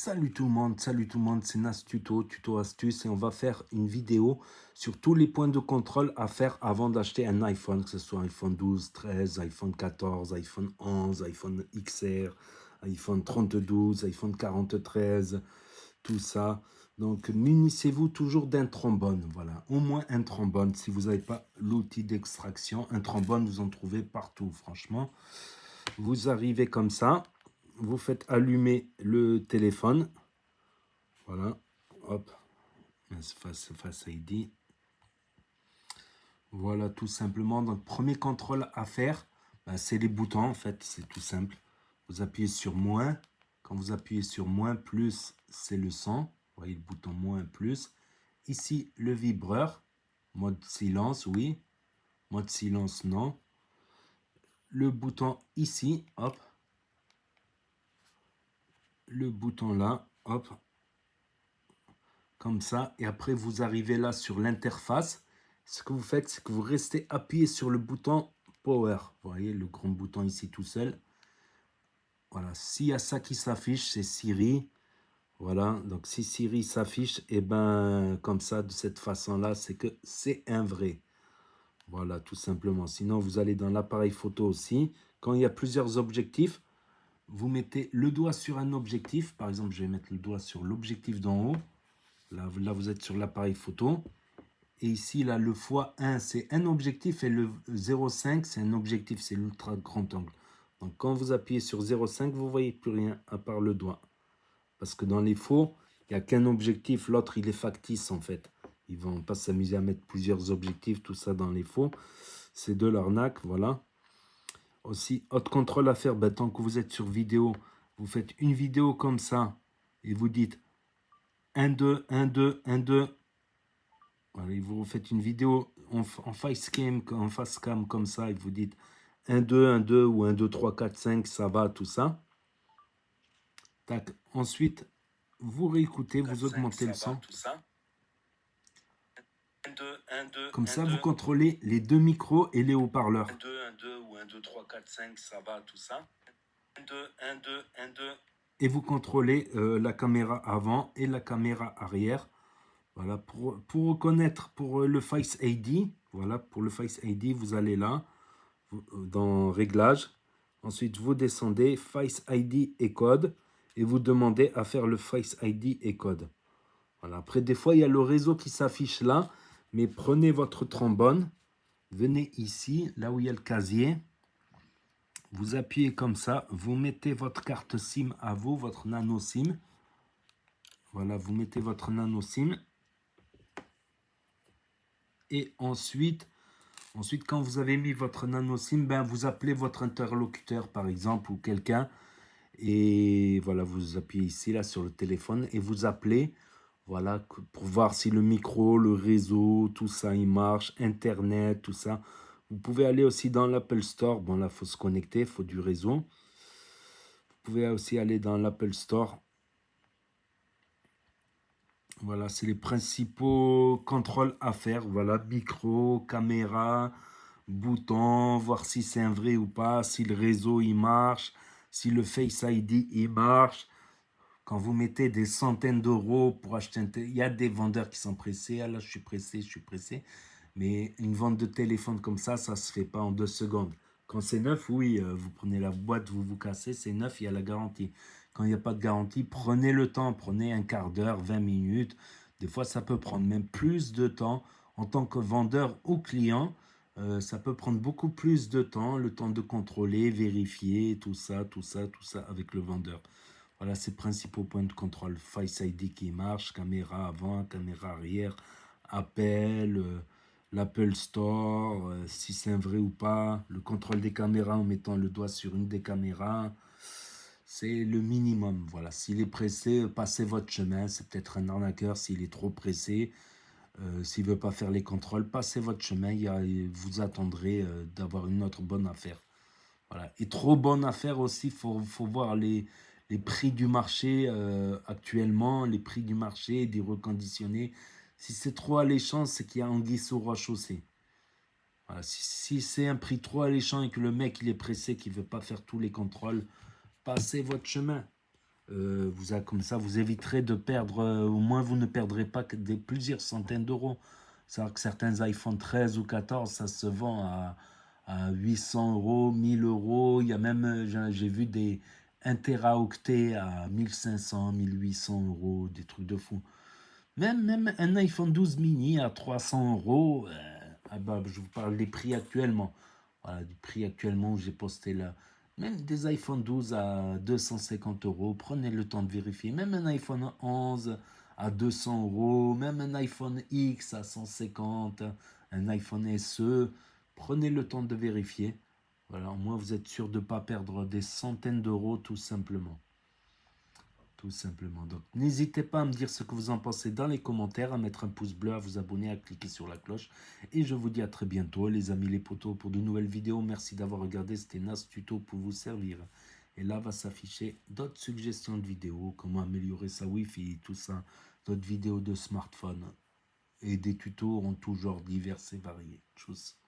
Salut tout le monde, c'est Nas Tuto Astuce et on va faire une vidéo sur tous les points de contrôle à faire avant d'acheter un iPhone, que ce soit iPhone 12, 13, iPhone 14, iPhone 11, iPhone XR, iPhone 32, iPhone 43, tout ça. Donc munissez-vous toujours d'un trombone, voilà, au moins un trombone. Si vous n'avez pas l'outil d'extraction, un trombone vous en trouvez partout, franchement. Vous arrivez comme ça. Vous faites allumer le téléphone. Voilà. Hop. Face ID. Voilà, tout simplement. Donc, premier contrôle à faire, ben, c'est les boutons. En fait, c'est tout simple. Vous appuyez sur moins. Quand vous appuyez sur moins, plus, c'est le son. Vous voyez le bouton moins, plus. Ici, le vibreur. Mode silence, oui. Mode silence, non. Le bouton ici, hop. Le bouton là, hop. Comme ça, et après vous arrivez là sur l'interface. Ce que vous faites, c'est que vous restez appuyé sur le bouton Power. Vous voyez le grand bouton ici tout seul. Voilà, s'il y a ça qui s'affiche, c'est Siri. Voilà, donc si Siri s'affiche, et ben comme ça, de cette façon-là, c'est que c'est un vrai. Voilà, tout simplement. Sinon, vous allez dans l'appareil photo aussi. Quand il y a plusieurs objectifs, vous mettez le doigt sur un objectif. Par exemple, je vais mettre le doigt sur l'objectif d'en haut. Là, vous êtes sur l'appareil photo. Et ici, là, le x1, c'est un objectif. Et le 0,5, c'est un objectif. C'est l'ultra grand angle. Donc, quand vous appuyez sur 0,5, vous ne voyez plus rien à part le doigt. Parce que dans les faux, il n'y a qu'un objectif. L'autre, il est factice, en fait. Ils ne vont pas s'amuser à mettre plusieurs objectifs, tout ça dans les faux. C'est de l'arnaque, voilà. Aussi, autre contrôle à faire, ben, tant que vous êtes sur vidéo, vous faites une vidéo comme ça. Et vous dites 1, 2, 1, 2, 1, 2. Voilà, vous faites une vidéo en face cam comme ça, et vous dites 1, 2, 1, 2 ou 1, 2, 3, 4, 5, ça va, tout ça. Tac. Ensuite, vous réécoutez, 4, vous 5, augmentez le ça va, son. tout ça. 1, 2, 1, 2, Comme 1, ça, 2, vous contrôlez les deux micros et les 1, haut-parleurs. 2, 1, 2 ou 1, 2, 3, 4, 5, ça va, tout ça. 1, 2, 1, 2, 1, 2. Et vous contrôlez la caméra avant et la caméra arrière. Voilà, pour reconnaître, pour le Face ID, voilà, pour le Face ID, vous allez là, dans Réglages. Ensuite, vous descendez Face ID et code et vous demandez à faire le Face ID et code. Voilà. Après, des fois, il y a le réseau qui s'affiche là, mais prenez votre trombone, venez ici, là où il y a le casier, vous appuyez comme ça, vous mettez votre carte SIM à vous, votre nano SIM. Voilà, vous mettez votre nano SIM. Et ensuite, quand vous avez mis votre nano SIM, ben, vous appelez votre interlocuteur, par exemple, ou quelqu'un. Et voilà, vous appuyez ici, là, sur le téléphone, et vous appelez, voilà, pour voir si le micro, le réseau, tout ça, il marche, Internet, tout ça. Vous pouvez aller aussi dans l'Apple Store. Bon, là, il faut se connecter, il faut du réseau. Vous pouvez aussi aller dans l'Apple Store. Voilà, c'est les principaux contrôles à faire. Voilà, micro, caméra, bouton, voir si c'est un vrai ou pas, si le réseau il marche, si le Face ID il marche. Quand vous mettez des centaines d'euros pour acheter un téléphone, il y a des vendeurs qui sont pressés. Ah là, je suis pressé, je suis pressé. Mais une vente de téléphone comme ça ne se fait pas en 2 secondes. Quand c'est neuf, oui, vous prenez la boîte, vous vous cassez, c'est neuf, il y a la garantie. Quand il n'y a pas de garantie, prenez le temps, prenez un quart d'heure, 20 minutes. Des fois, ça peut prendre même plus de temps. En tant que vendeur ou client, ça peut prendre beaucoup plus de temps, le temps de contrôler, vérifier, tout ça, tout ça, tout ça avec le vendeur. Voilà ces principaux points de contrôle. Face ID qui marche, caméra avant, caméra arrière, appel, l'Apple Store, si c'est un vrai ou pas, le contrôle des caméras en mettant le doigt sur une des caméras. C'est le minimum. Voilà. S'il est pressé, passez votre chemin. C'est peut-être un arnaqueur s'il est trop pressé. S'il ne veut pas faire les contrôles, passez votre chemin. Vous attendrez d'avoir une autre bonne affaire. Voilà. Et trop bonne affaire aussi, faut voir les prix du marché actuellement, les prix du marché, des reconditionnés. Si c'est trop alléchant, c'est qu'il y a anguille sous roche aussi. Voilà. Si c'est un prix trop alléchant et que le mec il est pressé, qu'il ne veut pas faire tous les contrôles, passez votre chemin. Comme ça, vous éviterez de perdre, au moins vous ne perdrez pas que plusieurs centaines d'euros. C'est-à-dire que certains iPhone 13 ou 14, ça se vend à 800 euros, 1000 euros. Il y a même, j'ai vu des 1 Teraoctet à 1500, 1800 euros, des trucs de fou. Même un iPhone 12 mini à 300 euros, ah bah, je vous parle des prix actuellement. Voilà, du prix actuellement où j'ai posté là. Même des iPhone 12 à 250 euros, prenez le temps de vérifier. Même un iPhone 11 à 200 euros, même un iPhone X à 150, un iPhone SE, prenez le temps de vérifier. Voilà, au moins vous êtes sûr de ne pas perdre des centaines d'euros tout simplement. Tout simplement. Donc, n'hésitez pas à me dire ce que vous en pensez dans les commentaires, à mettre un pouce bleu, à vous abonner, à cliquer sur la cloche. Et je vous dis à très bientôt, les amis, les potos, pour de nouvelles vidéos. Merci d'avoir regardé. C'était Nas Tuto pour vous servir. Et là, va s'afficher d'autres suggestions de vidéos, comment améliorer sa Wi-Fi, tout ça. D'autres vidéos de smartphone. Et des tutos en tout genre, divers et variés. Tchuss.